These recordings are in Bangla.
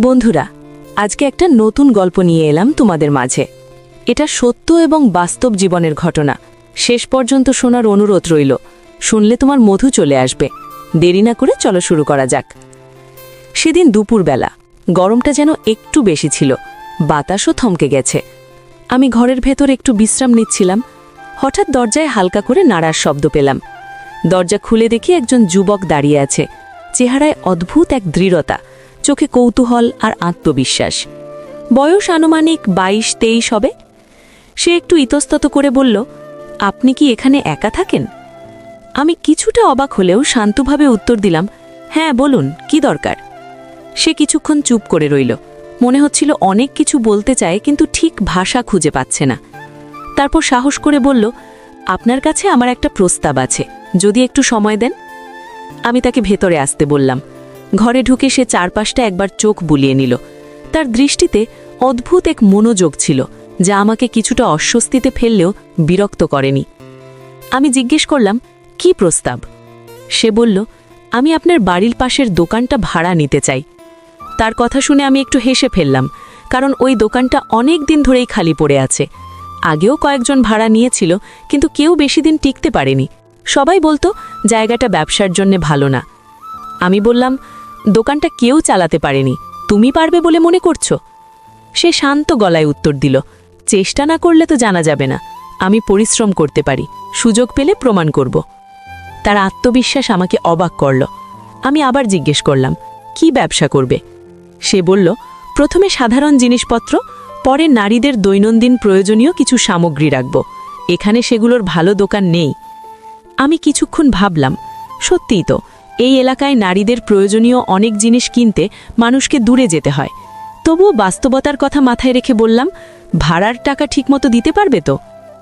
বন্ধুরা, আজকে একটা নতুন গল্প নিয়ে এলাম তোমাদের মাঝে। এটা সত্য এবং বাস্তব জীবনের ঘটনা। শেষ পর্যন্ত শোনার অনুরোধ রইল। শুনলে তোমার মধু চলে আসবে। দেরি না করে চলো শুরু করা যাক। সেদিন দুপুরবেলা গরমটা যেন একটু বেশি ছিল, বাতাসও থমকে গেছে। আমি ঘরের ভেতর একটু বিশ্রাম নিচ্ছিলাম। হঠাৎ দরজায় হালকা করে নাড়ার শব্দ পেলাম। দরজা খুলে দেখি একজন যুবক দাঁড়িয়ে আছে। চেহারায় অদ্ভুত এক দৃঢ়তা, চোখে কৌতূহল আর আত্মবিশ্বাস। বয়স আনুমানিক 22-23 হবে। সে একটু ইতস্তত করে বলল, আপনি কি এখানে একা থাকেন? আমি কিছুটা অবাক হলেও শান্তভাবে উত্তর দিলাম, হ্যাঁ বলুন, কি দরকার? সে কিছুক্ষণ চুপ করে রইল। মনে হচ্ছিল অনেক কিছু বলতে চায়, কিন্তু ঠিক ভাষা খুঁজে পাচ্ছে না। তারপর সাহস করে বলল, আপনার কাছে আমার একটা প্রস্তাব আছে, যদি একটু সময় দেন। আমি তাকে ভেতরে আসতে বললাম। ঘরে ঢুকে সে চারপাশটা একবার চোখ বুলিয়ে নিল। তার দৃষ্টিতে অদ্ভুত এক মনোযোগ ছিল, যা আমাকে কিছুটা অস্বস্তিতে ফেললেও বিরক্ত করেনি। আমি জিজ্ঞেস করলাম, কি প্রস্তাব? সে বলল, আমি আপনার বাড়ির পাশের দোকানটা ভাড়া নিতে চাই। তার কথা শুনে আমি একটু হেসে ফেললাম, কারণ ওই দোকানটা অনেক দিন ধরেই খালি পড়ে আছে। আগেও কয়েকজন ভাড়া নিয়েছিল, কিন্তু কেউ বেশি দিন টিকতে পারেনি। সবাই বলতো জায়গাটা ব্যবসার জন্য ভালো না। আমি বললাম, দোকানটা কেউ চালাতে পারেনি, তুমি পারবে বলে মনে করছো? সে শান্ত গলায় উত্তর দিল, চেষ্টা না করলে তো জানা যাবে না। আমি পরিশ্রম করতে পারি, সুযোগ পেলে প্রমাণ করব। তার আত্মবিশ্বাস আমাকে অবাক করল। আমি আবার জিজ্ঞেস করলাম, কি ব্যবসা করবে? সে বলল, প্রথমে সাধারণ জিনিসপত্র, পরে নারীদের দৈনন্দিন প্রয়োজনীয় কিছু সামগ্রী রাখব। এখানে সেগুলোর ভালো দোকান নেই। আমি কিছুক্ষণ ভাবলাম, সত্যিই তো, এই এলাকায় নারীদের প্রয়োজনীয় অনেক জিনিস কিনতে মানুষকে দূরে যেতে হয়। তবুও বাস্তবতার কথা মাথায় রেখে বললাম, ভাড়ার টাকা ঠিকমতো দিতে পারবে তো?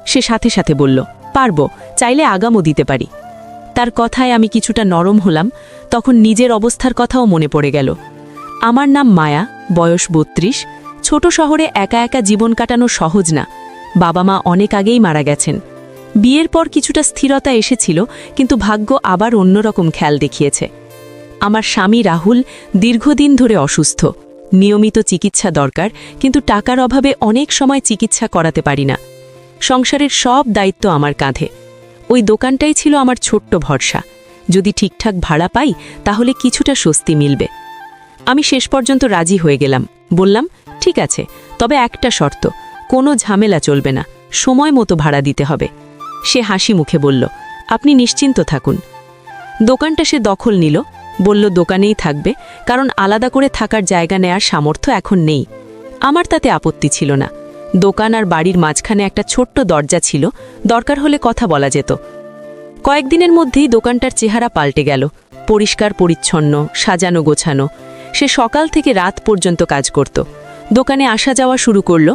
সে সাথে সাথে বলল, পারব, চাইলে আগামও দিতে পারি। তার কথায় আমি কিছুটা নরম হলাম। তখন নিজের অবস্থার কথাও মনে পড়ে গেল। আমার নাম মায়া, বয়স 32। ছোট শহরে একা একা জীবন কাটানো সহজ না। বাবা মা অনেক আগেই মারা গেছেন। বিয়ের পর কিছুটা স্থিরতা এসেছিল, কিন্তু ভাগ্য আবার অন্যরকম খেয়াল দেখিয়েছে। আমার স্বামী রাহুল দীর্ঘদিন ধরে অসুস্থ। নিয়মিত চিকিৎসা দরকার, কিন্তু টাকার অভাবে অনেক সময় চিকিৎসা করাতে পারি না। সংসারের সব দায়িত্ব আমার কাঁধে। ওই দোকানটাই ছিল আমার ছোট্ট ভরসা। যদি ঠিকঠাক ভাড়া পাই, তাহলে কিছুটা স্বস্তি মিলবে। আমি শেষ পর্যন্ত রাজি হয়ে গেলাম। বললাম, ঠিক আছে, তবে একটা শর্ত, কোনো ঝামেলা চলবে না, সময় মতো ভাড়া দিতে হবে। সে হাসি মুখে বলল, আপনি নিশ্চিন্ত থাকুন। দোকানটা সে দখল নিল। বলল, দোকানেই থাকবে, কারণ আলাদা করে থাকার জায়গা নেয়ার সামর্থ্য এখন নেই। আমার তাতে আপত্তি ছিল না। দোকান আর বাড়ির মাঝখানে একটা ছোট্ট দরজা ছিল, দরকার হলে কথা বলা যেত। কয়েকদিনের মধ্যেই দোকানটার চেহারা পাল্টে গেল। পরিষ্কার পরিচ্ছন্ন, সাজানো গোছানো। সে সকাল থেকে রাত পর্যন্ত কাজ করত। দোকানে আসা যাওয়া শুরু করল।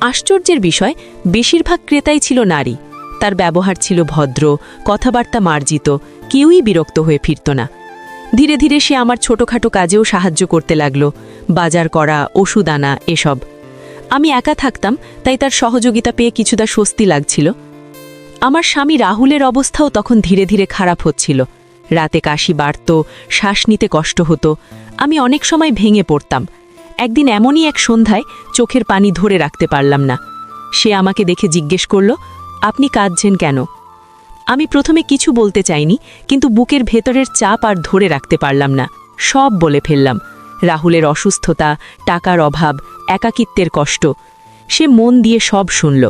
আশ্চর্যের বিষয়, বেশিরভাগ ক্রেতাই ছিল নারী। তার ব্যবহার ছিল ভদ্র, কথাবার্তা মার্জিত, কেউই বিরক্ত হয়ে ফিরত না। ধীরে ধীরে সে আমার ছোটখাটো কাজেও সাহায্য করতে লাগল, বাজার করা, ওষুধ আনা, এসব। আমি একা থাকতাম, তাই তার সহযোগিতা পেয়ে কিছুটা স্বস্তি লাগছিল। আমার স্বামী রাহুলের অবস্থাও তখন ধীরে ধীরে খারাপ হচ্ছিল। রাতে কাশি বাড়ত, শ্বাস নিতে কষ্ট হতো। আমি অনেক সময় ভেঙে পড়তাম। একদিন এমনই এক সন্ধ্যায় চোখের পানি ধরে রাখতে পারলাম না। সে আমাকে দেখে জিজ্ঞেস করল, আপনি কাঁদছেন কেন? আমি প্রথমে কিছু বলতে চাইনি, কিন্তু বুকের ভেতরের চাপ আর ধরে রাখতে পারলাম না। সব বলে ফেললাম। রাহুলের অসুস্থতা, টাকার অভাব, একাকিত্বের কষ্ট। সে মন দিয়ে সব শুনল।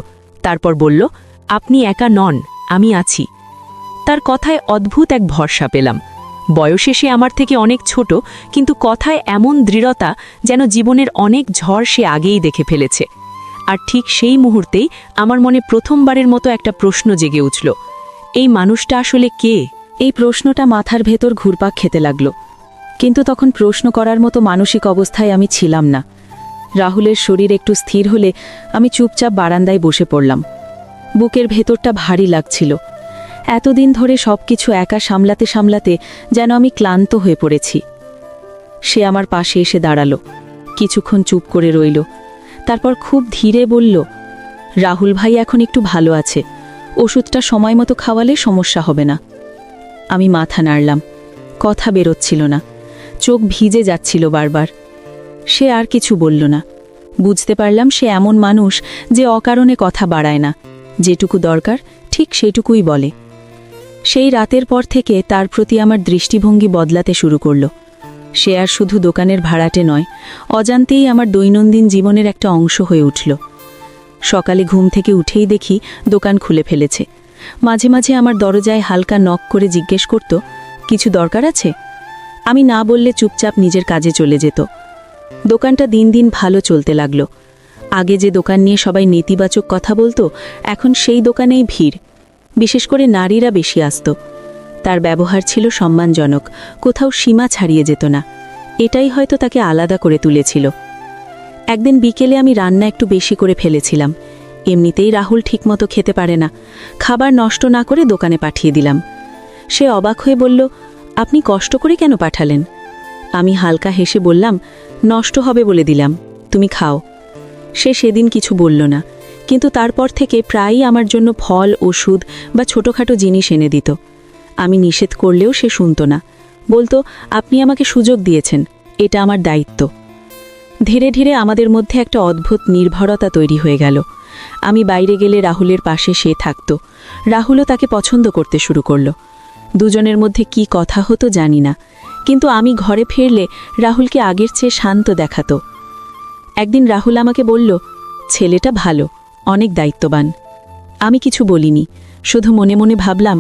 তারপর বলল, আপনি একা নন, আমি আছি। তার কথায় অদ্ভুত এক ভরসা পেলাম। বয়সে সে আমার থেকে অনেক ছোট, কিন্তু কথায় এমন দৃঢ়তা, যেন জীবনের অনেক ঝড় সে আগেই দেখে ফেলেছে। আর ঠিক সেই মুহূর্তেই আমার মনে প্রথমবারের মতো একটা প্রশ্ন জেগে উঠল, এই মানুষটা আসলে কে? এই প্রশ্নটা মাথার ভেতর ঘুরপাক খেতে লাগল, কিন্তু তখন প্রশ্ন করার মতো মানসিক অবস্থায় আমি ছিলাম না। রাহুলের শরীর একটু স্থির হলে আমি চুপচাপ বারান্দায় বসে পড়লাম। বুকের ভেতরটা ভারী লাগছিল। এতদিন ধরে সবকিছু একা সামলাতে সামলাতে যেন আমি ক্লান্ত হয়ে পড়েছি। সে আমার পাশে এসে দাঁড়ালো, কিছুক্ষণ চুপ করে রইল। তারপর খুব ধীরে বলল, রাহুল ভাই এখন একটু ভালো আছে, ওষুধটা সময় মতো খাওয়ালে সমস্যা হবে না। আমি মাথা নাড়লাম, কথা বেরোচ্ছিল না, চোখ ভিজে যাচ্ছিল বারবার। সে আর কিছু বলল না। বুঝতে পারলাম সে এমন মানুষ যে অকারণে কথা বাড়ায় না, যেটুকু দরকার ঠিক সেটুকুই বলে। সেই রাতের পর থেকে তার প্রতি আমার দৃষ্টিভঙ্গি বদলাতে শুরু করল। সে আর শুধু দোকানের ভাড়াটে নয়, অজান্তেই আমার দৈনন্দিন জীবনের একটা অংশ হয়ে উঠল। সকালে ঘুম থেকে উঠেই দেখি দোকান খুলে ফেলেছে। মাঝে মাঝে আমার দরজায় হালকা নক করে জিজ্ঞেস করত, কিছু দরকার আছে? আমি না বললে চুপচাপ নিজের কাজে চলে যেত। দোকানটা দিন দিন ভালো চলতে লাগলো। আগে যে দোকান নিয়ে সবাই নেতিবাচক কথা বলতো, এখন সেই দোকানেই ভিড়। বিশেষ করে নারীরা বেশি আসত। তার ব্যবহার ছিল সম্মানজনক, কোথাও সীমা ছাড়িয়ে যেত না। এটাই হয়তো তাকে আলাদা করে তুলেছিল। একদিন বিকেলে আমি রান্না একটু বেশি করে ফেলেছিলাম। এমনিতেই রাহুল ঠিকমতো খেতে পারে না। খাবার নষ্ট না করে দোকানে পাঠিয়ে দিলাম। সে অবাক হয়ে বলল, আপনি কষ্ট করে কেন পাঠালেন? আমি হালকা হেসে বললাম, নষ্ট হবে বলে দিলাম, তুমি খাও। সে সেদিন কিছু বলল না, কিন্তু তারপর থেকে প্রায়ই আমার জন্য ফল, ওষুধ বা ছোটোখাটো জিনিস এনে দিত। আমি নিষেধ করলেও সে শুনত না, বলতো, আপনি আমাকে সুযোগ দিয়েছেন, এটা আমার দায়িত্ব। ধীরে ধীরে আমাদের মধ্যে একটা অদ্ভুত নির্ভরতা তৈরি হয়ে গেল। আমি বাইরে গেলে রাহুলের পাশে সে থাকত। রাহুলও তাকে পছন্দ করতে শুরু করল। দুজনের মধ্যে কি কথা হতো জানি না, কিন্তু আমি ঘরে ফিরলে রাহুলকে আগের চেয়ে শান্ত দেখাতো। একদিন রাহুল আমাকে বলল, ছেলেটা ভালো, অনেক দায়িত্ববান। আমি কিছু বলিনি, শুধু মনে মনে ভাবলাম,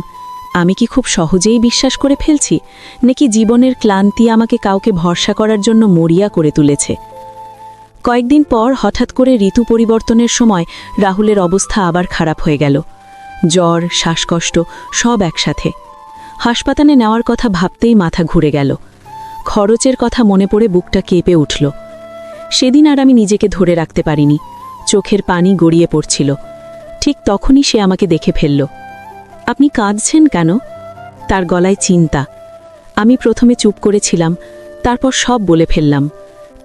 আমি কি খুব সহজেই বিশ্বাস করে ফেলছি, নাকি জীবনের ক্লান্তি আমাকে কাউকে ভরসা করার জন্য মরিয়া করে তুলেছে। কয়েকদিন পর হঠাৎ করে ঋতু পরিবর্তনের সময় রাহুলের অবস্থা আবার খারাপ হয়ে গেল। জ্বর, শ্বাসকষ্ট সব একসাথে। হাসপাতালে নেওয়ার কথা ভাবতেই মাথা ঘুরে গেল। খরচের কথা মনে পড়ে বুকটা কেঁপে উঠল। সেদিন আর আমি নিজেকে ধরে রাখতে পারিনি, চোখের পানি গড়িয়ে পড়ছিল। ঠিক তখনই সে আমাকে দেখে ফেলল। আপনি কাঁদছেন কেন? তার গলায় চিন্তা। আমি প্রথমে চুপ করেছিলাম, তারপর সব বলে ফেললাম।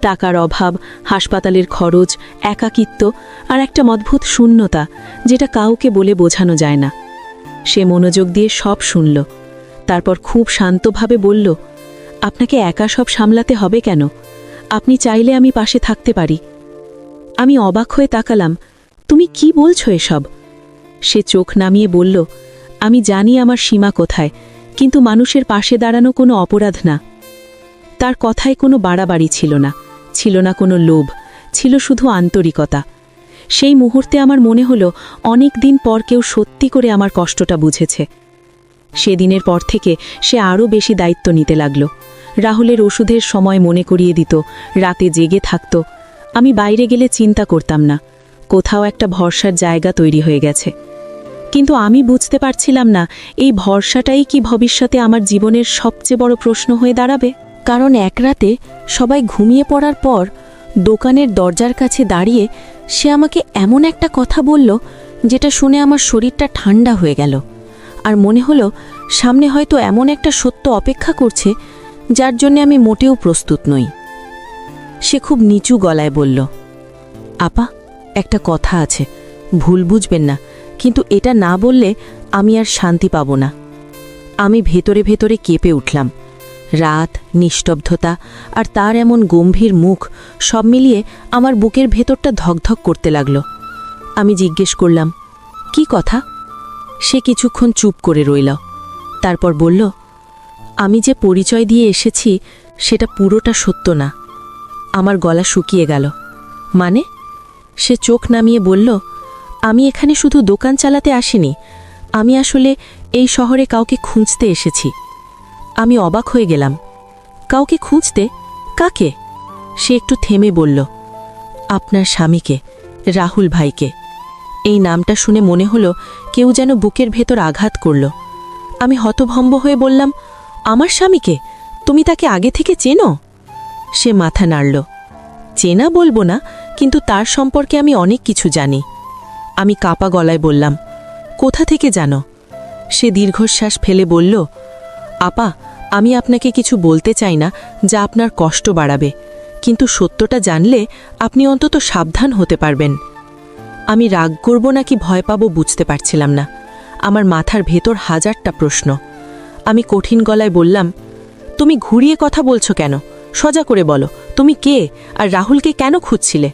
টাকার অভাব, হাসপাতালের খরচ, একাকিত্ব আর একটা অদ্ভুত শূন্যতা, যেটা কাউকে বলে বোঝানো যায় না। সে মনোযোগ দিয়ে সব শুনল, তারপর খুব শান্তভাবে বলল, আপনাকে একা সব সামলাতে হবে কেন? আপনি চাইলে আমি পাশে থাকতে পারি। আমি অবাক হয়ে তাকালাম, তুমি কি বলছো এসব? সে চোখ নামিয়ে বলল, আমি জানি আমার সীমা কোথায়, কিন্তু মানুষের পাশে দাঁড়ানো কোনো অপরাধ না। তার কথায় কোনো বাড়াবাড়ি ছিল না, ছিল না কোনো লোভ, ছিল শুধু আন্তরিকতা। সেই মুহূর্তে আমার মনে হলো অনেক দিন পর কেউ সত্যি করে আমার কষ্টটা বুঝেছে। সেদিনের পর থেকে সে আরও বেশি দায়িত্ব নিতে লাগল। রাহুলের ওষুধের সময় মনে করিয়ে দিত, রাতে জেগে থাকত। আমি বাইরে গেলে চিন্তা করতাম না, কোথাও একটা ভরসার জায়গা তৈরি হয়ে গেছে। কিন্তু আমি বুঝতে পারছিলাম না, এই ভরসাটাই কি ভবিষ্যতে আমার জীবনের সবচেয়ে বড় প্রশ্ন হয়ে দাঁড়াবে। কারণ এক রাতে সবাই ঘুমিয়ে পড়ার পর দোকানের দরজার কাছে দাঁড়িয়ে সে আমাকে এমন একটা কথা বলল, যেটা শুনে আমার শরীরটা ঠান্ডা হয়ে গেল। আর মনে হলো সামনে হয়তো এমন একটা সত্য অপেক্ষা করছে, যার জন্য আমি মোটেও প্রস্তুত নই। সে খুব নিচু গলায় বলল, আপা, একটা কথা আছে, ভুল বুঝবেন না, কিন্তু এটা না বললে আমি আর শান্তি পাব না। আমি ভেতরে ভেতরে কেঁপে উঠলাম। রাত, নিস্তব্ধতা আর তার এমন গম্ভীর মুখ সব মিলিয়ে আমার বুকের ভেতরটা ধকধক করতে লাগল। আমি জিজ্ঞেস করলাম, কি কথা? সে কিছুক্ষণ চুপ করে রইল, তারপর বলল, আমি যে পরিচয় দিয়ে এসেছি সেটা পুরোটা সত্য না। আমার গলা শুকিয়ে গেল। মানে? সে চোখ নামিয়ে বলল, আমি এখানে শুধু দোকান চালাতে আসিনি, আমি আসলে এই শহরে কাউকে খুঁজতে এসেছি। আমি অবাক হয়ে গেলাম। কাউকে খুঁজতে? কাকে? সে একটু থেমে বলল, আপনার স্বামীকে, রাহুল ভাইকে। এই নামটা শুনে মনে হলো কেউ যেন বুকের ভেতর আঘাত করল। আমি হতভম্ব হয়ে বললাম, আমার স্বামীকে? তুমি তাকে আগে থেকে চেনো? সে মাথা নাড়ল। চেনা বলবো না, কিন্তু তার সম্পর্কে আমি অনেক কিছু জানি। আমি কাঁপা গলায় বললাম, কোথা থেকে জানো? সে দীর্ঘশ্বাস ফেলে বলল, আপা, আমি আপনাকে কিছু বলতে চাই না যা আপনার কষ্ট বাড়াবে, কিন্তু সত্যটা জানলে আপনি অন্তত সাবধান হতে পারবেন। আমি রাগ করব নাকি ভয় পাবো বুঝতে পারছিলাম না। আমার মাথার ভেতর হাজারটা প্রশ্ন। আমি কঠিন গলায় বললাম, তুমি ঘুরিয়ে কথা বলছো কেন? সোজা করে বলো, তুমি কে আর রাহুলকে কেন খুঁজছিলে?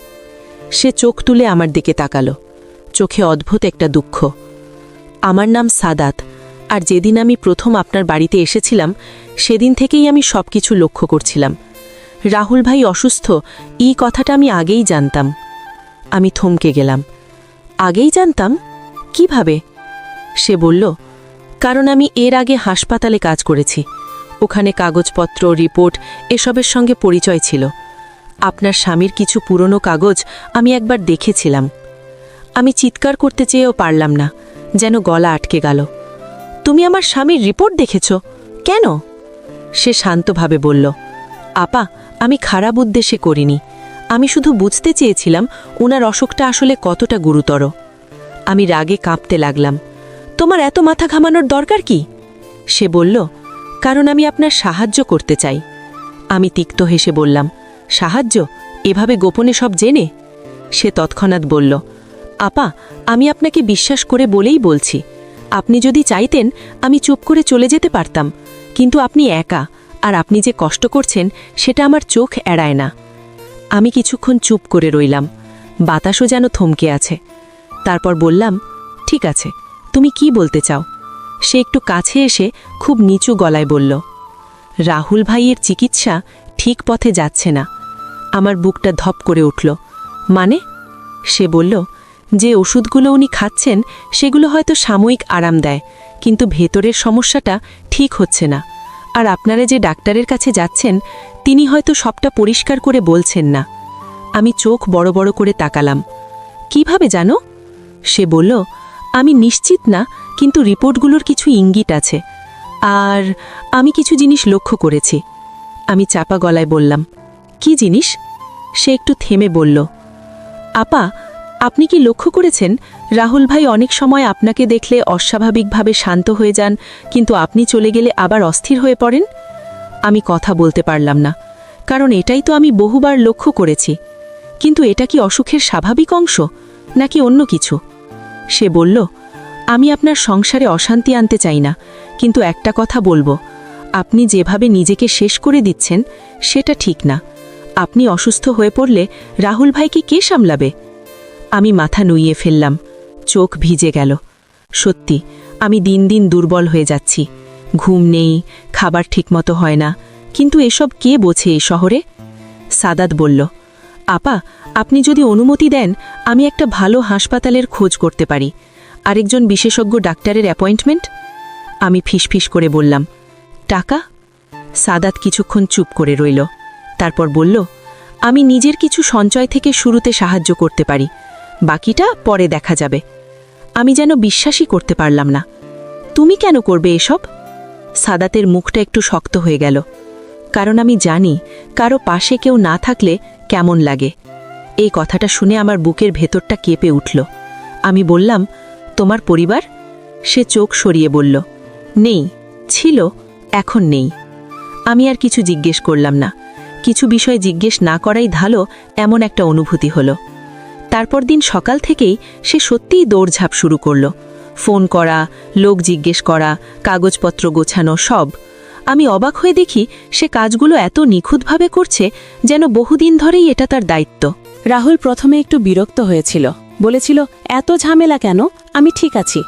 সে চোখ তুলে আমার দিকে তাকালো, চোখে অদ্ভুত একটা দুঃখ। আমার নাম সাদাত, আর যেদিন আমি প্রথম আপনার বাড়িতে এসেছিলাম সেদিন থেকেই আমি সবকিছু লক্ষ্য করছিলাম। রাহুল ভাই অসুস্থ, এই কথাটা আমি আগেই জানতাম। আমি থমকে গেলাম। আগেই জানতাম? কিভাবে? সে বলল, কারণ আমি এর আগে হাসপাতালে কাজ করেছি। ওখানে কাগজপত্র, রিপোর্ট এসবের সঙ্গে পরিচয় ছিল। আপনার স্বামীর কিছু পুরনো কাগজ আমি একবার দেখেছিলাম। আমি চিৎকার করতে চেয়েও পারলাম না, যেন গলা আটকে গেল। তুমি আমার স্বামীর রিপোর্ট দেখেছ? কেন? সে শান্তভাবে বলল, আপা, আমি খারাপ উদ্দেশ্যে করিনি। আমি শুধু বুঝতে চেয়েছিলাম ওনার অসুখটা আসলে কতটা গুরুতর। আমি রাগে কাঁপতে লাগলাম। তোমার এত মাথা ঘামানোর দরকার কি? সে বলল, কারণ আমি আপনার সাহায্য করতে চাই। আমি তিক্ত হেসে বললাম, সাহায্য? এভাবে গোপনে সব জেনে? সে তৎক্ষণাৎ বলল, আপা, আমি আপনাকে বিশ্বাস করে বলেই বলছি। আপনি যদি চাইতেন আমি চুপ করে চলে যেতে পারতাম, কিন্তু আপনি একা, আর আপনি যে কষ্ট করছেন সেটা আমার চোখ এড়ায় না। আমি কিছুক্ষণ চুপ করে রইলাম, বাতাসও যেন থমকে আছে। তারপর বললাম, ঠিক আছে, তুমি কি বলতে চাও? সে একটু কাছে এসে খুব নিচু গলায় বলল, রাহুল ভাইয়ের চিকিৎসা ঠিক পথে যাচ্ছে না। আমার বুকটা ধপ করে উঠল। মানে? সে বলল, যে ওষুধগুলো উনি খাচ্ছেন সেগুলো হয়তো সাময়িক আরাম দেয়, কিন্তু ভেতরের সমস্যাটা ঠিক হচ্ছে না। আর আপনারা যে ডাক্তারের কাছে যাচ্ছেন তিনি হয়তো সবটা পরিষ্কার করে বলছেন না। আমি চোখ বড় বড় করে তাকালাম। কিভাবে জানো? সে বলল, আমি নিশ্চিত না, কিন্তু রিপোর্টগুলোর কিছু ইঙ্গিত আছে। আর আমি কিছু জিনিস লক্ষ্য করেছি। আমি চাপা গলায় বললাম, কি জিনিস? সে একটু থেমে বলল, আপা, আপনি কি লক্ষ্য করেছেন রাহুল ভাই অনেক সময় আপনাকে দেখলে অস্বাভাবিকভাবে শান্ত হয়ে যান, কিন্তু আপনি চলে গেলে আবার অস্থির হয়ে পড়েন? আমি কথা বলতে পারলাম না, কারণ এটাই তো আমি বহুবার লক্ষ্য করেছি। কিন্তু এটা কি অসুখের স্বাভাবিক অংশ, নাকি অন্য কিছু? সে বলল, আমি আপনার সংসারে অশান্তি আনতে চাই না, কিন্তু একটা কথা বলবো, আপনি যেভাবে নিজেকে শেষ করে দিচ্ছেন সেটা ঠিক না। আপনি অসুস্থ হয়ে পড়লে রাহুল ভাইকে কে সামলাবে? আমি মাথা নুইয়ে ফেললাম, চোখ ভিজে গেল। সত্যি, আমি দিন দিন দুর্বল হয়ে যাচ্ছি। ঘুম নেই, খাবার ঠিকমতো হয় না, কিন্তু এসব কে বোঝে এই শহরে? সাদাত বলল, আপা, আপনি যদি অনুমতি দেন আমি একটা ভালো হাসপাতালের খোঁজ করতে পারি, আরেকজন বিশেষজ্ঞ ডাক্তারের অ্যাপয়েন্টমেন্ট। আমি ফিসফিস করে বললাম, টাকা? সাদাত কিছুক্ষণ চুপ করে রইল, তারপর বলল, আমি নিজের কিছু সঞ্চয় থেকে শুরুতে সাহায্য করতে পারি, বাকিটা পরে দেখা যাবে। আমি যেন বিশ্বাসই করতে পারলাম না। তুমি কেন করবে এসব? সাদাতের মুখটা একটু শক্ত হয়ে গেল, কারণ আমি জানি কারো পাশে কেউ না থাকলে কেমন লাগে। এই কথাটা শুনে আমার বুকের ভেতরটা কেঁপে উঠল। আমি বললাম, তোমার পরিবার? সে চোখ সরিয়ে বলল, নেই, ছিল, এখন নেই। আমি আর কিছু জিজ্ঞেস করলাম না। কিছু বিষয় জিজ্ঞেস না করাই ভালো, এমন একটা অনুভূতি হলো। তারপর দিন সকাল থেকেই সে সত্যিই দৌড়ঝাঁপ শুরু করল। ফোন করা, লোক জিজ্ঞেস করা, কাগজপত্র গোছানো, সব। আমি অবাক হয়ে দেখি সে কাজগুলো এত নিখুঁতভাবে করছে, যেন বহুদিন ধরেই এটা তার দায়িত্ব। রাহুল প্রথমে একটু বিরক্ত হয়েছিল, বলেছিল, এত ঝামেলা কেন, আমি ঠিক আছি।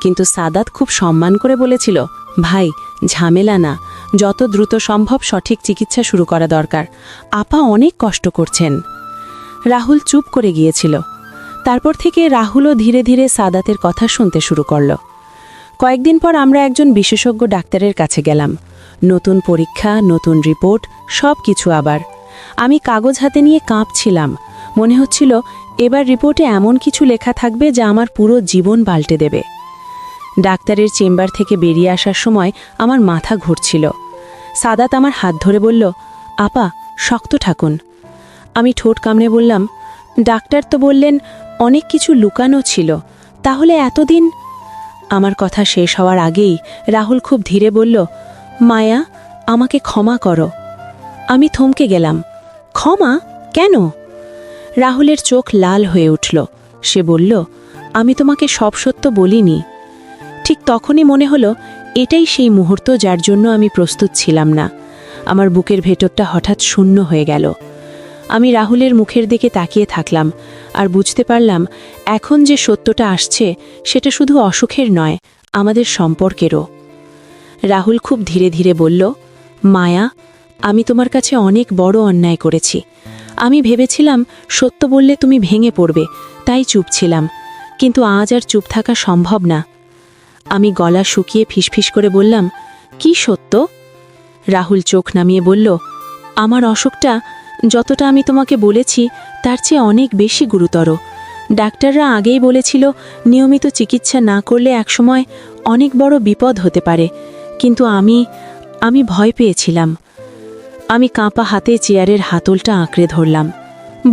কিন্তু সাদাত খুব সম্মান করে বলেছিল, ভাই, ঝামেলা না, যত দ্রুত সম্ভব সঠিক চিকিৎসা শুরু করা দরকার। আপা অনেক কষ্ট করছেন। রাহুল চুপ করে গিয়েছিল। তারপর থেকে রাহুলও ধীরে ধীরে সাদাতের কথা শুনতে শুরু করল। কয়েকদিন পর আমরা একজন বিশেষজ্ঞ ডাক্তারের কাছে গেলাম। নতুন পরীক্ষা, নতুন রিপোর্ট, সব কিছু আবার। আমি কাগজ হাতে নিয়ে কাঁপছিলাম। মনে হচ্ছিল এবার রিপোর্টে এমন কিছু লেখা থাকবে যা আমার পুরো জীবন পাল্টে দেবে। ডাক্তারের চেম্বার থেকে বেরিয়ে আসার সময় আমার মাথা ঘুরছিল। সাদাত আমার হাত ধরে বলল, আপা, শক্ত থাকুন। আমি ঠোঁট কামড়ে বললাম, ডাক্তার তো বললেন অনেক কিছু লুকানো ছিল, তাহলে এতদিন? আমার কথা শেষ হওয়ার আগেই রাহুল খুব ধীরে বলল, মায়া, আমাকে ক্ষমা করো। আমি থমকে গেলাম। ক্ষমা? কেন? রাহুলের চোখ লাল হয়ে উঠল। সে বলল, আমি তোমাকে সব সত্য বলিনি। ঠিক তখনই মনে হলো এটাই সেই মুহূর্ত যার জন্য আমি প্রস্তুত ছিলাম না। আমার বুকের ভেতরটা হঠাৎ শূন্য হয়ে গেল। আমি রাহুলের মুখের দিকে তাকিয়ে থাকলাম আর বুঝতে পারলাম এখন যে সত্যটা আসছে সেটা শুধু অসুখের নয়, আমাদের সম্পর্কেরও। রাহুল খুব ধীরে ধীরে বলল, মায়া, আমি তোমার কাছে অনেক বড় অন্যায় করেছি। আমি ভেবেছিলাম সত্য বললে তুমি ভেঙে পড়বে, তাই চুপ ছিলাম, কিন্তু আজ আর চুপ থাকা সম্ভব না। আমি গলা শুকিয়ে ফিসফিস করে বললাম, কি সত্য? রাহুল চোখ নামিয়ে বলল, আমার অসুখটা যতটা আমি তোমাকে বলেছি তার চেয়ে অনেক বেশি গুরুতর। ডাক্তাররা আগেই বলেছিল নিয়মিত চিকিৎসা না করলে একসময় অনেক বড় বিপদ হতে পারে, কিন্তু আমি ভয় পেয়েছিলাম। আমি কাঁপা হাতে চেয়ারের হাতলটা আঁকড়ে ধরলাম।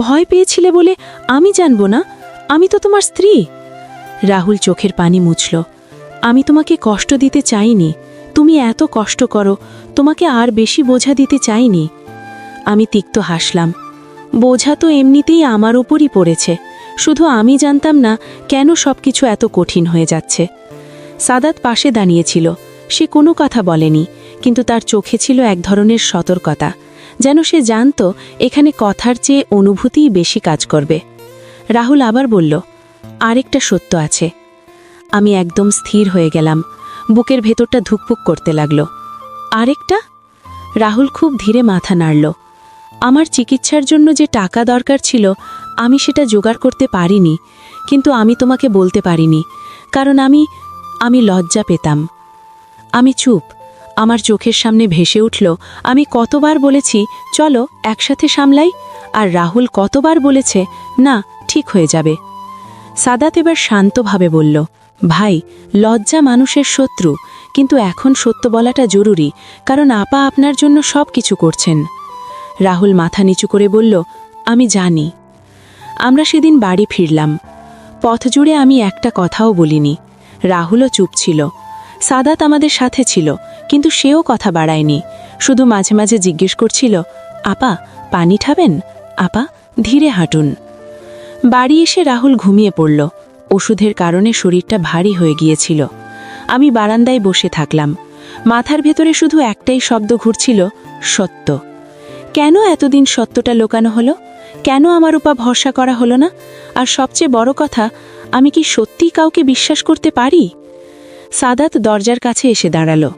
ভয় পেয়েছিলে বলে আমি জানব না? আমি তো তোমার স্ত্রী। রাহুল চোখের পানি মুছল। আমি তোমাকে কষ্ট দিতে চাইনি, তুমি এত কষ্ট করো, তোমাকে আর বেশি বোঝা দিতে চাইনি। আমি তিক্ত হাসলাম। বোঝা তো এমনিতেই আমার ওপরই পড়েছে, শুধু আমি জানতাম না কেন সবকিছু এত কঠিন হয়ে যাচ্ছে। সাদাত পাশে দাঁড়িয়েছিল, সে কোনো কথা বলেনি, কিন্তু তার চোখে ছিল এক ধরনের সতর্কতা, যেন সে জানত এখানে কথার চেয়ে অনুভূতিই বেশি কাজ করবে। রাহুল আবার বলল, আরেকটা সত্য আছে। আমি একদম স্থির হয়ে গেলাম, বুকের ভেতরটা ধুকপুক করতে লাগল। আরেকটা? রাহুল খুব ধীরে মাথা নাড়ল। আমার চিকিৎসার জন্য যে টাকা দরকার ছিল আমি সেটা জোগাড় করতে পারিনি, কিন্তু আমি তোমাকে বলতে পারিনি, কারণ আমি লজ্জা পেতাম। আমি চুপ। আমার চোখের সামনে ভেসে উঠল আমি কতবার বলেছি চলো একসাথে সামলাই, আর রাহুল কতবার বলেছে না, ঠিক হয়ে যাবে। সাদাত এবার শান্তভাবে বলল, ভাই, লজ্জা মানুষের শত্রু, কিন্তু এখন সত্য বলাটা জরুরি, কারণ আপা আপনার জন্য সব কিছু করছেন। রাহুল মাথা নিচু করে বলল, আমি জানি। আমরা সেদিন বাড়ি ফিরলাম। পথ জুড়ে আমি একটা কথাও বলিনি। রাহুলও চুপ ছিল। সাদাত আমাদের সাথে ছিল, কিন্তু সেও কথা বাড়ায়নি, শুধু মাঝে মাঝে জিজ্ঞেস করছিল, আপা পানি খাবেন? আপা ধীরে হাঁটুন। বাড়ি এসে রাহুল ঘুমিয়ে পড়ল। ওষুধের কারণে শরীরটা ভারী হয়ে গিয়েছিল। আমি বারান্দায় বসে থাকলাম। মাথার ভেতরে শুধু একটাই শব্দ ঘুরছিল, সত্য। কেন এতদিন সত্যটা লুকানো হলো? কেন আমার উপর ভরসা করা হলো না? আর সবচেয়ে বড় কথা, আমি কি সত্যিই কাউকে বিশ্বাস করতে পারি? সাদাত দরজার কাছে এসে দাঁড়ালো।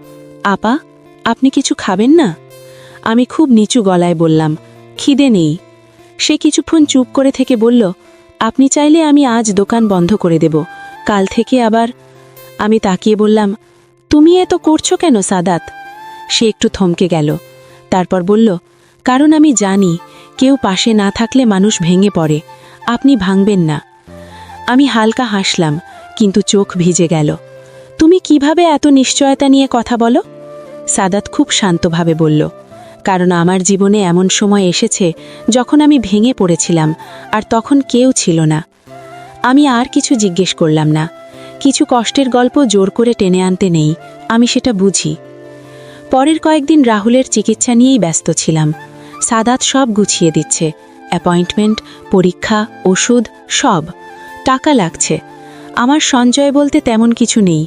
আপা, আপনি কিছু খাবেন না? আমি খুব নিচু গলায় বললাম, খিদে নেই। সে কিছুক্ষণ চুপ করে থেকে বলল, আপনি চাইলে আমি আজ দোকান বন্ধ করে দেব, কাল থেকে আবার। আমি তাকিয়ে বললাম, তুমি এত করছো কেন সাদাত? সে একটু থমকে গেল, তারপর বলল, কারণ আমি জানি কেউ পাশে না থাকলে মানুষ ভেঙে পড়ে, আপনি ভাঙবেন না। আমি হালকা হাসলাম, কিন্তু চোখ ভিজে গেল। তুমি কিভাবে এত নিশ্চয়তা নিয়ে কথা বলো? সাদাত খুব শান্তভাবে বলল, কারণ আমার জীবনে এমন সময় এসেছে যখন আমি ভেঙে পড়েছিলাম, আর তখন কেউ ছিল না। আমি আর কিছু জিজ্ঞেস করলাম না। কিছু কষ্টের গল্প জোর করে টেনে আনতে নেই, আমি সেটা বুঝি। পরের কয়েকদিন রাহুলের চিকিৎসা নিয়েই ব্যস্ত ছিলাম। সাদাত সব গুছিয়ে দিচ্ছে, অ্যাপয়েন্টমেন্ট, পরীক্ষা, ওষুধ, সব। টাকা লাগছে। আমার সঞ্চয় বলতে তেমন কিছু নেই,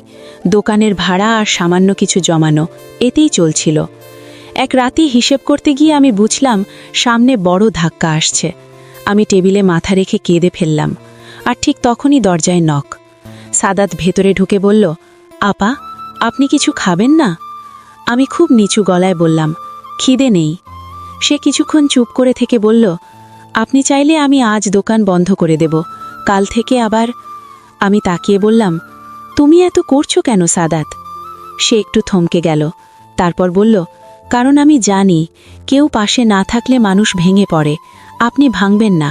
দোকানের ভাড়া আর সামান্য কিছু জমানো, এতেই চলছিল। এক রাতে হিসেব করতে গিয়ে আমি বুঝলাম সামনে বড় ধাক্কা আসছে। আমি টেবিলে মাথা রেখে কেঁদে ফেললাম, আর ঠিক তখনই দরজায় নক। সাদাত ভেতরে ঢুকে বলল, আপা আপনি কিছু খাবেন না? আমি খুব নিচু গলায় বললাম, খিদে নেই। সে কিছুক্ষণ চুপ করে থেকে বলল, আপনি চাইলে আমি আজ দোকান বন্ধ করে দেব, কাল থেকে আবার। আমি তাকিয়ে বললাম, তুমি এত করছো কেন সাদাত? সে একটু থমকে গেল, তারপর বলল, কারণ আমি জানি কেউ পাশে না থাকলে মানুষ ভেঙে পড়ে, আপনি ভাঙবেন না।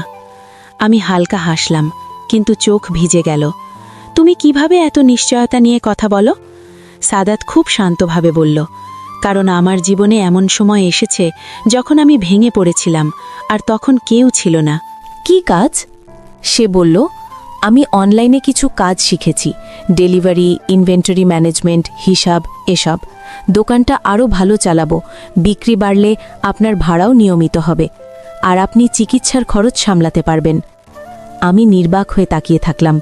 আমি হালকা হাসলাম, কিন্তু চোখ ভিজে গেল। তুমি কিভাবে এত নিশ্চয়তা নিয়ে কথা বলো? সাদাত খুব শান্তভাবে বলল, কারণ আমার জীবনে এমন সময় এসেছে যখন আমি ভেঙে পড়েছিলাম, আর তখন কেউ ছিল না। কি কাজ? সে বলল, আমি অনলাইনে কিছু কাজ শিখেছি, ডেলিভারি, ইনভেন্টরি ম্যানেজমেন্ট, হিসাব, এসব। দোকানটা আরও ভালো চালাবো, বিক্রি বাড়লে আপনার ভাড়াও নিয়মিত হবে, আর আপনি চিকিৎসার খরচ সামলাতে পারবেন। আমি নির্বাক হয়ে তাকিয়ে থাকলাম।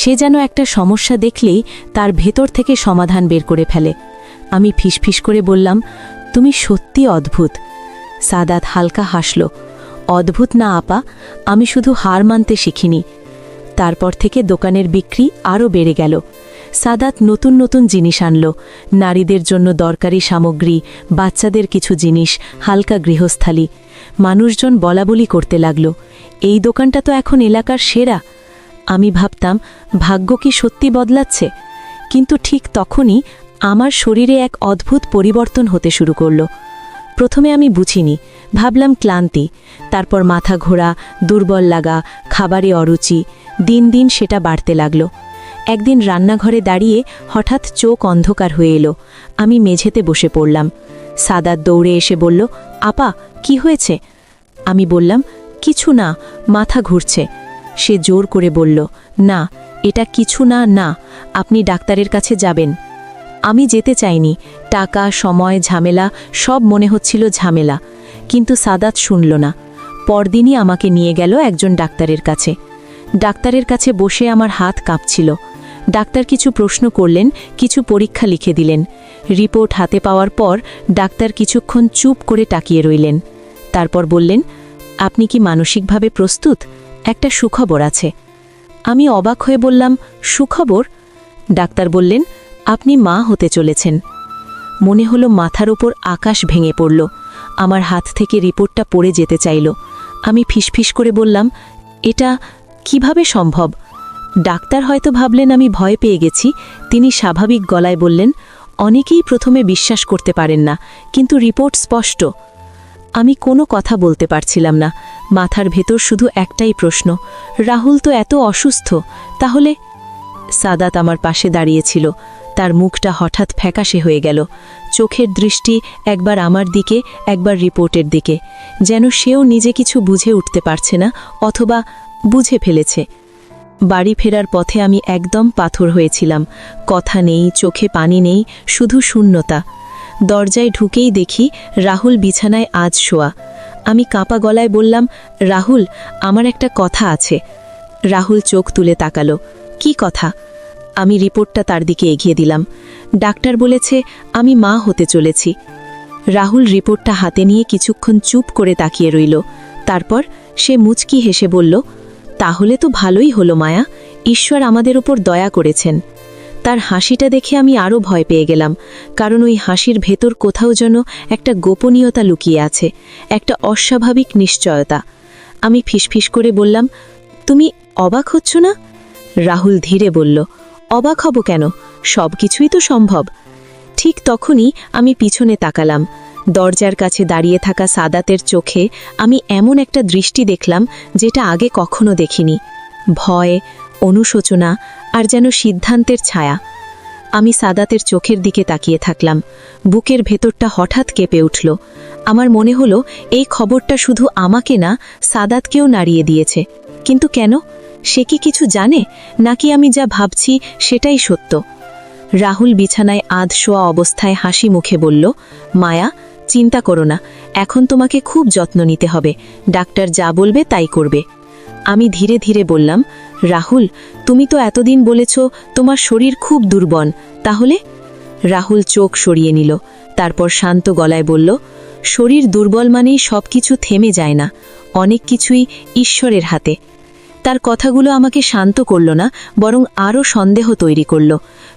সে যেন একটা সমস্যা দেখলেই তার ভেতর থেকে সমাধান বের করে ফেলে। আমি ফিসফিস করে বললাম, তুমি সত্যি অদ্ভুত। সাদাত হালকা হাসল। অদ্ভুত না আপা, আমি শুধু হার মানতে শিখিনি। তারপর থেকে দোকানের বিক্রি আরও বেড়ে গেল। সাদাত নতুন নতুন জিনিস আনল, নারীদের জন্য দরকারি সামগ্রী, বাচ্চাদের কিছু জিনিস, হালকা গৃহস্থালী। মানুষজন বলাবলি করতে লাগল, এই দোকানটা তো এখন এলাকার সেরা। আমি ভাবতাম ভাগ্য কি সত্যি বদলাচ্ছে, কিন্তু ঠিক তখনই আমার শরীরে এক অদ্ভুত পরিবর্তন হতে শুরু করল। প্রথমে আমি বুঝিনি, ভাবলাম ক্লান্তি, তারপর মাথা ঘোরা, দুর্বল লাগা, খাবারে অরুচি। দিন দিন সেটা বাড়তে লাগল। একদিন রান্নাঘরে দাঁড়িয়ে হঠাৎ চোখ অন্ধকার হয়ে এলো। আমি মেঝেতে বসে পড়লাম। সাদাত দৌড়ে এসে বলল, আপা কি হয়েছে? আমি বললাম, কিছু না, মাথা ঘুরছে। সে জোর করে বলল, না, এটা কিছু না, না, আপনি ডাক্তারের কাছে যাবেন। আমি যেতে চাইনি। টাকা, সময়, ঝামেলা সব মনে হচ্ছিল ঝামেলা। কিন্তু সাদাত শুনল না। পরদিনই আমাকে নিয়ে গেল একজন ডাক্তারের কাছে। ডাক্তারের কাছে বসে আমার হাত কাঁপছিল। ডাক্তার কিছু প্রশ্ন করলেন, কিছু পরীক্ষা লিখে দিলেন। রিপোর্ট হাতে পাওয়ার পর ডাক্তার কিছুক্ষণ চুপ করে তাকিয়ে রইলেন। তারপর বললেন, আপনি কি মানসিকভাবে প্রস্তুত? একটা সুখবর আছে। আমি অবাক হয়ে বললাম, সুখবর? ডাক্তার বললেন, আপনি মা হতে চলেছেন। মনে হলো মাথার ওপর আকাশ ভেঙে পড়ল। আমার হাত থেকে রিপোর্টটা পড়ে যেতে চাইল। আমি ফিসফিস করে বললাম, এটা কিভাবে সম্ভব? ডাক্তার হয়তো ভাবলেন আমি ভয় পেয়ে গেছি। তিনি স্বাভাবিক গলায় বললেন, অনেকেই প্রথমে বিশ্বাস করতে পারেন না, কিন্তু রিপোর্ট স্পষ্ট। আমি কোনো কথা বলতে পারছিলাম না। মাথার ভেতর শুধু একটাই প্রশ্ন, রাহুল তো এত অসুস্থ, তাহলে? সাদাত আমার পাশে দাঁড়িয়েছিল। তার মুখটা হঠাৎ ফ্যাকাশে হয়ে গেল। চোখের দৃষ্টি একবার আমার দিকে, একবার রিপোর্টের দিকে, যেন সেও নিজে কিছু বুঝে উঠতে পারছে না, অথবা বুঝে ফেলেছে। বাড়ি ফেরার পথে আমি একদম পাথর হয়েছিলাম। কথা নেই, চোখে পানি নেই, শুধু শূন্যতা। দরজায় ঢুকেই দেখি রাহুল বিছানায় আজ শোয়া। আমি কাঁপা গলায় বললাম, রাহুল, আমার একটা কথা আছে। রাহুল চোখ তুলে তাকালো। কি কথা? আমি রিপোর্টটা তার দিকে এগিয়ে দিলাম। ডাক্তার বলেছে আমি মা হতে চলেছি। রাহুল রিপোর্টটা হাতে নিয়ে কিছুক্ষণ চুপ করে তাকিয়ে রইল। তারপর সে মুচকি হেসে বলল, তাহলে তো ভালোই হলো মায়া, ঈশ্বর আমাদের উপর দয়া করেছেন। তার হাসিটা দেখে আমি আরও ভয় পেয়ে গেলাম, কারণ ওই হাসির ভেতর কোথাও যেন একটা গোপনীয়তা লুকিয়ে আছে, একটা অস্বাভাবিক নিশ্চয়তা। আমি ফিসফিস করে বললাম, তুমি অবাক হচ্ছ না? রাহুল ধীরে বলল, অবাক হব কেন, সব কিছুই তো সম্ভব। ঠিক তখনই আমি পিছনে তাকালাম। দরজার কাছে দাঁড়িয়ে থাকা সাদাতের চোখে আমি এমন একটা দৃষ্টি দেখলাম যেটা আগে কখনো দেখিনি। ভয়, অনুশোচনা আর যেন সিদ্ধান্তের ছায়া। আমি সাদাতের চোখের দিকে তাকিয়ে থাকলাম। বুকের ভেতরটা হঠাৎ কেঁপে উঠল। আমার মনে হলো এই খবরটা শুধু আমাকে না, সাদাতকেও নাড়িয়ে দিয়েছে। কিন্তু কেন? সে কি কিছু জানে, নাকি আমি যা ভাবছি সেটাই সত্য? রাহুল বিছানায় আধ শোয়া অবস্থায় হাসি মুখে বলল, মায়া, চিন্তা করো না, এখন তোমাকে খুব যত্ন নিতে হবে। ডাক্তার যা বলবে তাই করবে। আমি ধীরে ধীরে বললাম, রাহুল, তুমি তো এতদিন বলেছ তোমার শরীর খুব দুর্বল, তাহলে? রাহুল চোখ সরিয়ে নিল। তারপর শান্ত গলায় বলল, শরীর দুর্বল মানেই সব কিছু থেমে যায় না, অনেক কিছুই ঈশ্বরের হাতে। তার কথাগুলো আমাকে শান্ত করল না, বরং আরও সন্দেহ তৈরি করল,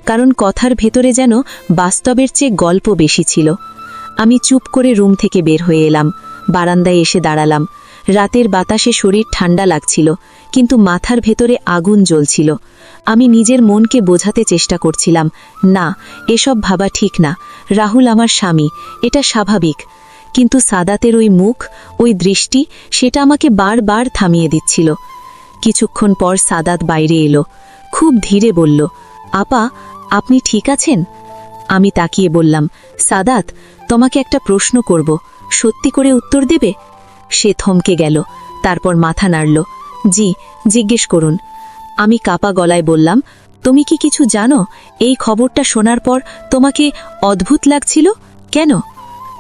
কারণ কথার ভেতরে যেন বাস্তবের চেয়ে গল্প বেশি ছিল। আমি চুপ করে রুম থেকে বের হয়ে এলাম। বারান্দায় এসে দাঁড়ালাম। রাতের বাতাসে শরীর ঠান্ডা লাগছিল, কিন্তু মাথার ভেতরে আগুন জ্বলছিল। আমি নিজের মনকে বোঝাতে চেষ্টা করছিলাম, না, এসব ভাবা ঠিক না। রাহুল আমার স্বামী, এটা স্বাভাবিক। কিন্তু সাদাতের ওই মুখ, ওই দৃষ্টি, সেটা আমাকে বারবার থামিয়ে দিচ্ছিল। কিছুক্ষণ পর সাদাত বাইরে এলো। খুব ধীরে বলল, আপা, আপনি ঠিক আছেন? আমি তাকিয়ে বললাম, সাদাত, তোমাকে একটা প্রশ্ন করব, সত্যি করে উত্তর দেবে? সে থমকে গেল, তারপর মাথা নাড়ল। জি, জিজ্ঞেস করুন। আমি কাপা গলায় বললাম, তুমি কি কিছু জানো? এই খবরটা শোনার পর তোমাকে অদ্ভুত লাগছিল কেন?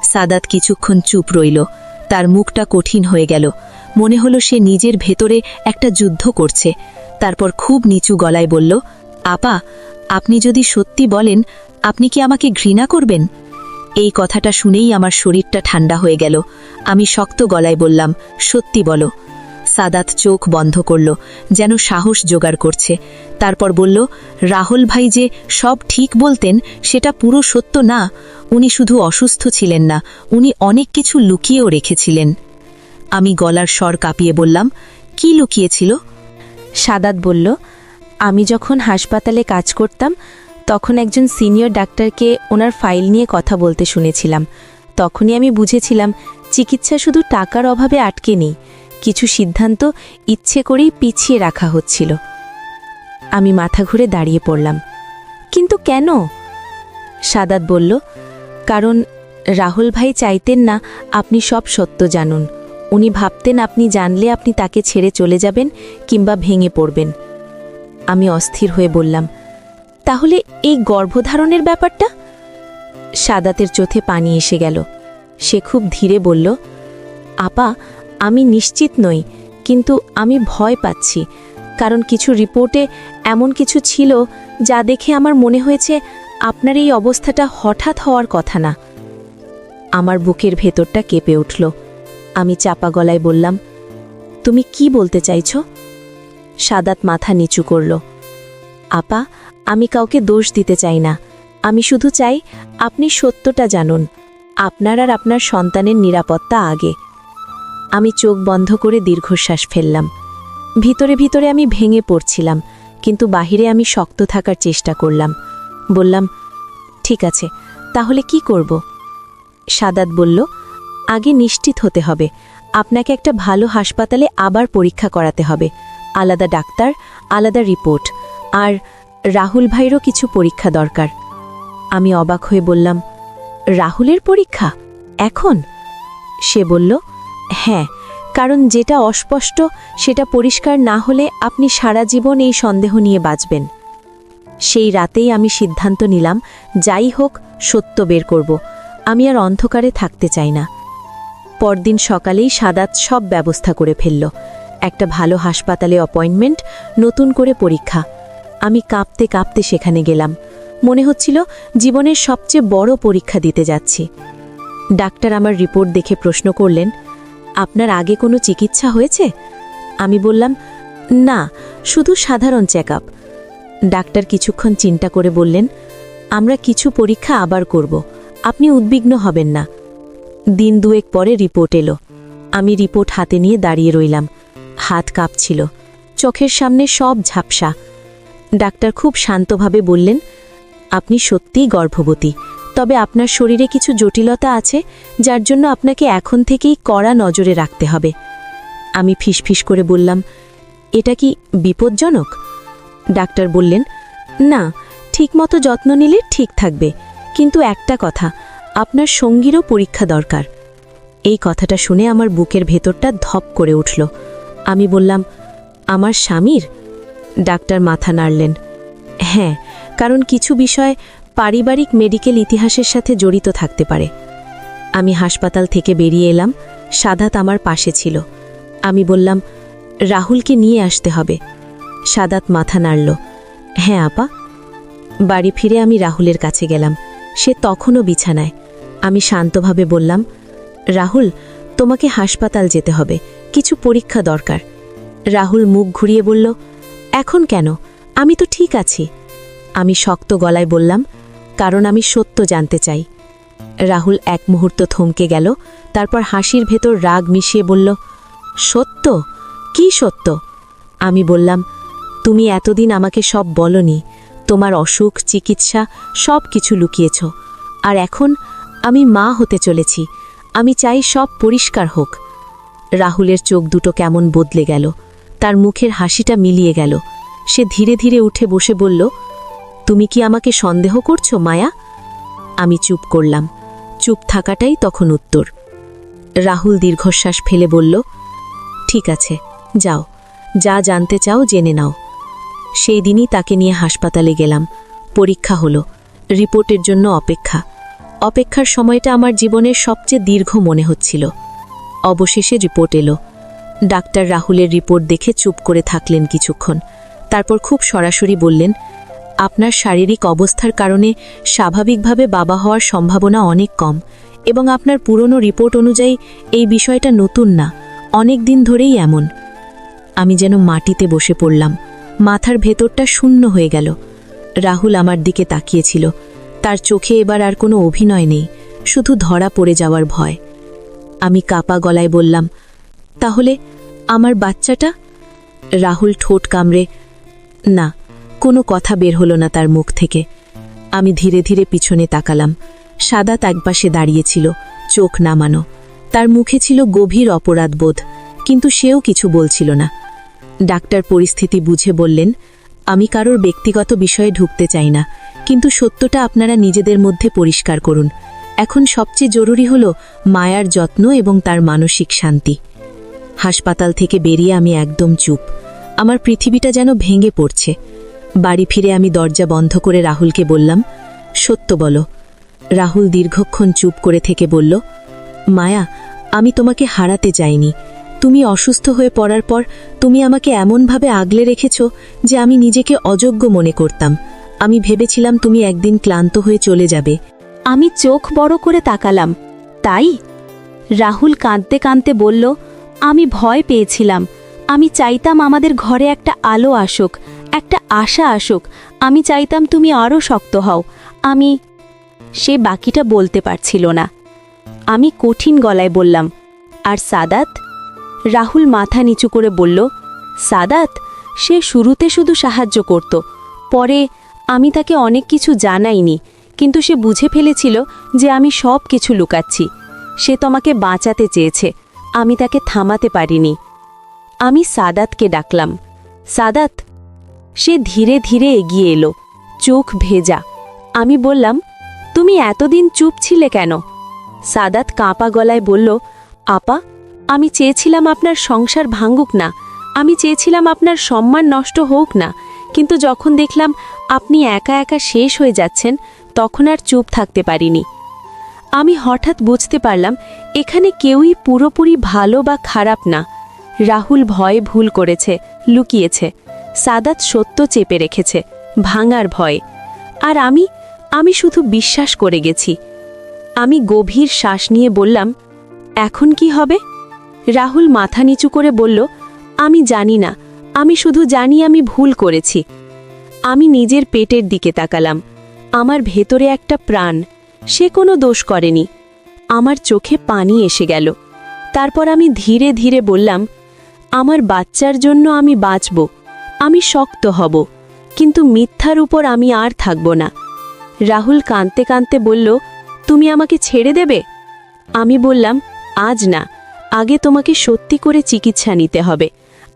সাদাত কিছুক্ষণ চুপ রইল। তার মুখটা কঠিন হয়ে গেল। মনে হলো সে নিজের ভেতরে একটা যুদ্ধ করছে। তারপর খুব নিচু গলায় বলল, আপা, আপনি যদি সত্যি বলেন, আপনি কি আমাকে ঘৃণা করবেন? এই কথাটা শুনেই আমার শরীরটা ঠান্ডা হয়ে গেল। আমি শক্ত গলায় বললাম, সত্যি বলো। সাদাত চোখ বন্ধ করল, যেন সাহস জোগাড় করছে। তারপর বলল, রাহুল ভাই যে সব ঠিক বলতেন সেটা পুরো সত্য না। উনি শুধু অসুস্থ ছিলেন না, উনি অনেক কিছু লুকিয়েও রেখেছিলেন। আমি গলার স্বর কাঁপিয়ে বললাম, কি লুকিয়েছিল? সাদাত বলল, আমি যখন হাসপাতালে কাজ করতাম তখন একজন সিনিয়র ডাক্তারকে ওনার ফাইল নিয়ে কথা বলতে শুনেছিলাম। তখনই আমি বুঝেছিলাম চিকিৎসা শুধু টাকার অভাবে আটকে নেই, কিছু সিদ্ধান্ত ইচ্ছে করেই পিছিয়ে রাখা হচ্ছিল। আমি মাথা ঘুরে দাঁড়িয়ে পড়লাম। কিন্তু কেন? সাদাত বলল, কারণ রাহুল ভাই চাইতেন না আপনি সব সত্য জানুন। উনি ভাবতেন আপনি জানলে আপনি তাকে ছেড়ে চলে যাবেন কিংবা ভেঙে পড়বেন। আমি অস্থির হয়ে বললাম, তাহলে এই গর্ভধারণের ব্যাপারটা? সাদাতের চোখে পানি এসে গেল। সে খুব ধীরে বলল, আপা, আমি নিশ্চিত নই, কিন্তু আমি ভয় পাচ্ছি, কারণ কিছু রিপোর্টে এমন কিছু ছিল যা দেখে আমার মনে হয়েছে আপনার এই অবস্থাটা হঠাৎ হওয়ার কথা না। আমার বুকের ভেতরটা কেঁপে উঠল। আমি চাপা গলায় বললাম, তুমি কি বলতে চাইছ? সাদাত মাথা নিচু করল। আপা, আমি কাউকে দোষ দিতে চাই না, আমি শুধু চাই আপনি সত্যটা জানুন। আপনার আর আপনার সন্তানের নিরাপত্তা আগে। আমি চোখ বন্ধ করে দীর্ঘশ্বাস ফেললাম। ভিতরে ভিতরে আমি ভেঙে পড়ছিলাম, কিন্তু বাহিরে আমি শক্ত থাকার চেষ্টা করলাম। বললাম, ঠিক আছে, তাহলে কি করব? সাদাত বলল, আগে নিশ্চিত হতে হবে। আপনাকে একটা ভালো হাসপাতালে আবার পরীক্ষা করাতে হবে, আলাদা ডাক্তার, আলাদা রিপোর্ট, আর রাহুল ভাইয়েরও কিছু পরীক্ষা দরকার। আমি অবাক হয়ে বললাম, রাহুলের পরীক্ষা এখন? সে বলল, হ্যাঁ, কারণ যেটা অস্পষ্ট সেটা পরিষ্কার না হলে আপনি সারা জীবন এই সন্দেহ নিয়ে বাঁচবেন। সেই রাতেই আমি সিদ্ধান্ত নিলাম, যাই হোক সত্য বের করব। আমি আর অন্ধকারে থাকতে চাই না। পরদিন সকালেই সাদাত সব ব্যবস্থা করে ফেলল। একটা ভালো হাসপাতালে অ্যাপয়েন্টমেন্ট, নতুন করে পরীক্ষা। আমি কাঁপতে কাঁপতে সেখানে গেলাম। মনে হচ্ছিল জীবনের সবচেয়ে বড় পরীক্ষা দিতে যাচ্ছি। ডাক্তার আমার রিপোর্ট দেখে প্রশ্ন করলেন, আপনার আগে কোনো চিকিৎসা হয়েছে? আমি বললাম, না, শুধু সাধারণ চেকআপ। ডাক্তার কিছুক্ষণ চিন্তা করে বললেন, আমরা কিছু পরীক্ষা আবার করব, আপনি উদ্বিগ্ন হবেন না। দিন দুয়েক পরে রিপোর্ট এলো। আমি রিপোর্ট হাতে নিয়ে দাঁড়িয়ে রইলাম। হাত কাঁপছিল, চোখের সামনে সব ঝাপসা। ডাক্তার খুব শান্তভাবে বললেন, আপনি সত্যিই গর্ভবতী, তবে আপনার শরীরে কিছু জটিলতা আছে যার জন্য আপনাকে এখন থেকেই কড়া নজরে রাখতে হবে। আমি ফিসফিস করে বললাম, এটা কি বিপজ্জনক? ডাক্তার বললেন, না, ঠিকমতো যত্ন নিলে ঠিক থাকবে, কিন্তু একটা কথা, আপনার সঙ্গীরও পরীক্ষা দরকার। এই কথাটা শুনে আমার বুকের ভেতরটা ধপ করে উঠল। আমি বললাম, আমার স্বামীর? ডাক্তার মাথা নাড়লেন, হ্যাঁ, কারণ কিছু বিষয় পারিবারিক মেডিকেল ইতিহাসের সাথে জড়িত থাকতে পারে। আমি হাসপাতাল থেকে বেরিয়ে এলাম। সাদাত আমার পাশে ছিল। আমি বললাম, রাহুলকে নিয়ে আসতে হবে। সাদাত মাথা নাড়ল, হ্যাঁ আপা। বাড়ি ফিরে আমি রাহুলের কাছে গেলাম। সে তখনও বিছানায়। আমি শান্তভাবে বললাম, রাহুল, তোমাকে হাসপাতাল যেতে হবে, কিছু পরীক্ষা দরকার। রাহুল মুখ ঘুরিয়ে বলল, এখন কেন? আমি তো ঠিক আছি। আমি শক্ত গলায় বললাম, কারণ আমি সত্য জানতে চাই। রাহুল এক মুহূর্ত থমকে গেল, তারপর হাসির ভেতর রাগ মিশিয়ে বলল, সত্য? কি সত্য? আমি বললাম, তুমি এতদিন আমাকে সব বলনি, তোমার অসুখ, চিকিৎসা সব কিছু লুকিয়েছ। আর এখন আমি মা হতে চলেছি, আমি চাই সব পরিষ্কার হোক। রাহুলের চোখ দুটো কেমন বদলে গেল, তার মুখের হাসিটা মিলিয়ে গেল। সে ধীরে ধীরে উঠে বসে বলল, তুমি কি আমাকে সন্দেহ করছো মায়া? আমি চুপ করলাম। চুপ থাকাটাই তখন উত্তর। রাহুল দীর্ঘশ্বাস ফেলে বলল, ঠিক আছে, যাও, যা জানতে চাও জেনে নাও। সেই দিনই তাকে নিয়ে হাসপাতালে গেলাম। পরীক্ষা হলো, রিপোর্টের জন্য অপেক্ষা। অপেক্ষার সময়টা আমার জীবনের সবচেয়ে দীর্ঘ মনে হচ্ছিল। অবশেষে রিপোর্ট এলো। ডাক্তার রাহুলের রিপোর্ট দেখে চুপ করে থাকলেন কিছুক্ষণ, তারপর খুব সরাসরি বললেন, আপনার শারীরিক অবস্থার কারণে স্বাভাবিকভাবে বাবা হওয়ার সম্ভাবনা অনেক কম এবং আপনার পুরনো রিপোর্ট অনুযায়ী এই বিষয়টা নতুন না, অনেক দিন ধরেই এমন। আমি যেন মাটিতে বসে পড়লাম, মাথার ভেতরটা শূন্য হয়ে গেল। রাহুল আমার দিকে তাকিয়েছিল, তার চোখে এবার আর কোনো অভিনয় নেই, শুধু ধরা পড়ে যাওয়ার ভয়। আমি কাপা গলায় বললাম, তাহলে আমার বাচ্চাটা? রাহুল ঠোঁট কামড়ে, না, কোনো কথা বের হলো না তার মুখ থেকে। আমি ধীরে ধীরে পিছনে তাকালাম। সাদাত একপাশে দাঁড়িয়েছিল, চোখ নামানো। তার মুখে ছিল গভীর অপরাধবোধ, কিন্তু সেও কিছু বলছিল না। ডাক্তার পরিস্থিতি বুঝে বললেন, আমি কারোর ব্যক্তিগত বিষয়ে ঢুকতে চাই না, কিন্তু সত্যটা আপনারা নিজেদের মধ্যে পরিষ্কার করুন। এখন সবচেয়ে জরুরি হল মায়ার যত্ন এবং তার মানসিক শান্তি। হাসপাতাল থেকে বেরিয়ে আমি একদম চুপ, আমার পৃথিবীটা যেন ভেঙে পড়ছে। বাড়ি ফিরে আমি দরজা বন্ধ করে রাহুলকে বললাম, সত্য বলো। রাহুল দীর্ঘক্ষণ চুপ করে থেকে বলল, মায়া, আমি তোমাকে হারাতে চাইনি। তুমি অসুস্থ হয়ে পড়ার পর তুমি আমাকে এমনভাবে আগলে রেখেছ যে আমি নিজেকে অযোগ্য মনে করতাম। আমি ভেবেছিলাম তুমি একদিন ক্লান্ত হয়ে চলে যাবে। আমি চোখ বড় করে তাকালাম। তাই? রাহুল কাঁদতে কাঁদতে বলল, আমি ভয় পেয়েছিলাম। আমি চাইতাম আমাদের ঘরে একটা আলো আসুক, একটা আশা আসুক। আমি চাইতাম তুমি আরও শক্ত হও। সে বাকিটা বলতে পারছিল না। আমি কঠিন গলায় বললাম, আর সাদাত? রাহুল মাথা নিচু করে বলল, সাদাত? সে শুরুতে শুধু সাহায্য করত, পরে আমি তাকে অনেক কিছু জানাইনি, কিন্তু সে বুঝে ফেলেছিল যে আমি সব কিছু লুকাচ্ছি। সে তোমাকে বাঁচাতে চেয়েছে, আমি তাকে থামাতে পারিনি। আমি সাদাতকে ডাকলাম, সাদাত? সে ধীরে ধীরে এগিয়ে এলো, চোখ ভেজা। আমি বললাম, তুমি এতদিন চুপ ছিলে কেন? সাদাত কাঁপা গলায় বলল, আপা, আমি চেয়েছিলাম আপনার সংসার ভাঙুক না, আমি চেয়েছিলাম আপনার সম্মান নষ্ট হোক না, কিন্তু যখন দেখলাম আপনি একা একা শেষ হয়ে যাচ্ছেন, তখন আর চুপ থাকতে পারিনি। আমি হঠাৎ বুঝতে পারলাম এখানে কেউই পুরোপুরি ভালো বা খারাপ না। রাহুল ভয়ে ভুল করেছে, লুকিয়েছে। সাদাত সত্য চেপে রেখেছে, ভাঙার ভয়ে। আর আমি শুধু বিশ্বাস করে গেছি। আমি গভীর শ্বাস নিয়ে বললাম, এখন কি হবে? রাহুল মাথা নিচু করে বলল, আমি জানি না, আমি শুধু জানি আমি ভুল করেছি। আমি নিজের পেটের দিকে তাকালাম। আমার ভেতরে একটা প্রাণ, সে কোনো দোষ করেনি। আমার চোখে পানি এসে গেল। তারপর আমি ধীরে ধীরে বললাম, আমার বাচ্চার জন্য আমি বাঁচব, আমি শক্ত হব, কিন্তু মিথ্যার উপর আমি আর থাকব না। রাহুল কাঁদতে কাঁদতে বলল, তুমি আমাকে ছেড়ে দেবে? আমি বললাম, আজ না, আগে তোমাকে সত্যি করে চিকিৎসা নিতে হবে,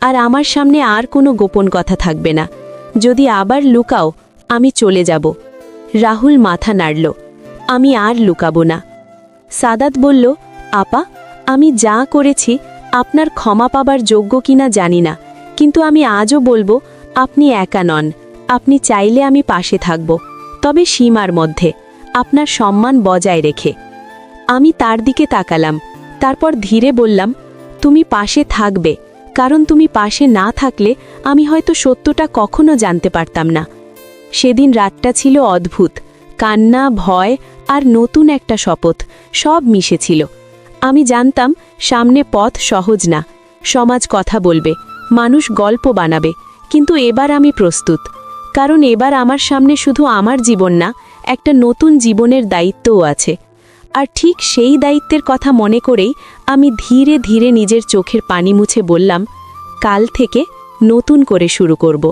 আর আমার সামনে আর কোনো গোপন কথা থাকবে না। যদি আবার লুকাও, আমি চলে যাব। রাহুল মাথা নাড়ল, আমি আর লুকাবো না। সাদাত বলল, আপা, আমি যা করেছি আপনার ক্ষমা পাবার যোগ্য কিনা জানি না, কিন্তু আমি আজও বলবো, আপনি একা নন। আপনি চাইলে আমি পাশে থাকব, তবে সীমার মধ্যে, আপনার সম্মান বজায় রেখে। আমি তার দিকে তাকালাম, তারপর ধীরে বললাম, তুমি পাশে থাকবে, কারণ তুমি পাশে না থাকলে আমি হয়তো সত্যটা কখনো জানতে পারতাম না। সেদিন রাতটা ছিল অদ্ভুত, কান্না, ভয় আর নতুন একটা শপথ সব মিশেছিল। আমি জানতাম সামনে পথ সহজ না, সমাজ কথা বলবে, মানুষ গল্প বানাবে, কিন্তু এবার আমি প্রস্তুত, কারণ এবার আমার সামনে শুধু আমার জীবন না, একটা নতুন জীবনের দায়িত্বও আছে। আর ঠিক সেই দায়িত্বের কথা মনে করেই আমি ধীরে ধীরে নিজের চোখের পানি মুছে বললাম, কাল থেকে নতুন করে শুরু করব।